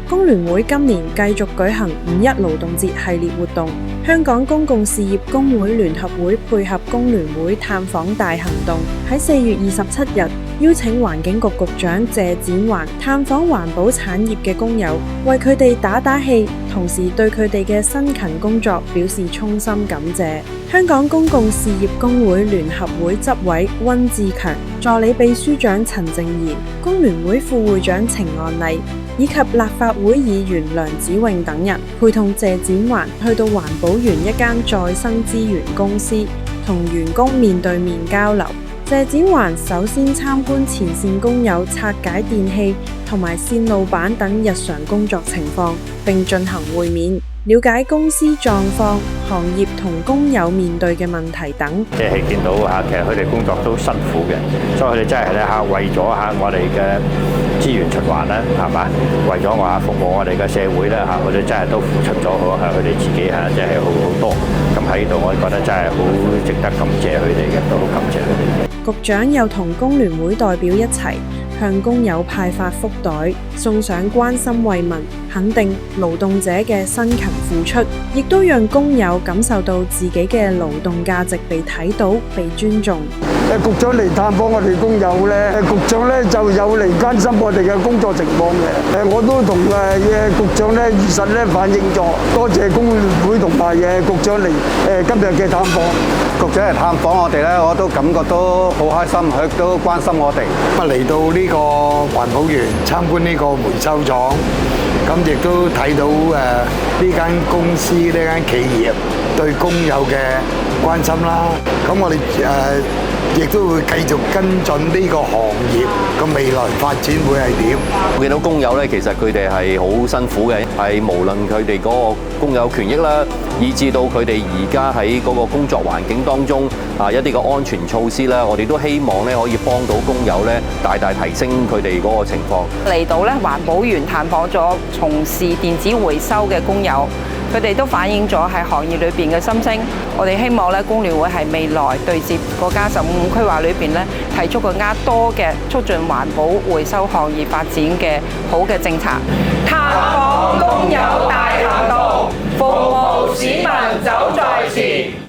工聯會今年繼續舉行五一勞動節系列活動，香港公共事業工會聯合會配合工聯會探訪大行動，喺4月27日邀請環境局局長謝展寰探訪環保產業嘅工友，為佢哋打打氣，同時對佢哋嘅辛勤工作表示衷心感謝。香港公共事業工會聯合會執委溫志強、助理秘書長陳正賢、工聯會副會長程岸麗以及立法會議員梁子穎等人，陪同謝展寰去到環保園一間再生資源公司，同員工面對面交流。謝展寰首先參觀前線工友拆解電器同埋線路板等日常工作情況，並進行會面，了解公司狀況、行業同工友面對嘅問題等。即係見到其實佢哋工作都辛苦嘅，所以佢哋真係為咗我哋嘅資源循環啦，係嘛？為咗服務我哋嘅社會咧佢哋真係都付出咗佢哋自己即係好多。咁喺度我覺得真係好值得感謝佢哋嘅，都好感謝佢哋。局長又同工聯會代表一齊向工友派發福袋，送上關心慰問，肯定勞動者嘅辛勤付出，亦都讓工友感受到自己嘅勞動價值被睇到、被尊重。局長嚟探訪我哋工友咧，局長咧就有嚟關心我哋嘅工作情況嘅。我都同局長咧如實咧反映咗，多謝工聯會同埋局長嚟今日嘅探訪。局長嚟探訪我哋咧，我都感覺到好開心，佢都關心我哋。咁嚟到呢個環保園參觀呢個回收廠，咁亦都睇到呢間公司呢間企業對工友嘅關心啦。咁我哋亦都會繼續跟進呢個行業嘅未來發展會係點。我見到工友咧，其實佢哋係好辛苦嘅，係無論佢哋嗰個工友權益啦，以至到佢哋而家喺嗰個工作環境當中一啲嘅安全措施啦，我哋都希望咧可以幫到工友咧大大提升佢哋嗰個情況。嚟到咧環保園探訪咗從事電子回收嘅工友，佢哋都反映咗喺行業裏邊嘅心聲。我哋希望咧工聯會係未來對接國家15規劃裏邊咧提出更加多嘅促進環保回收行業發展嘅好嘅政策。探訪工友大行動，服務市民走在前。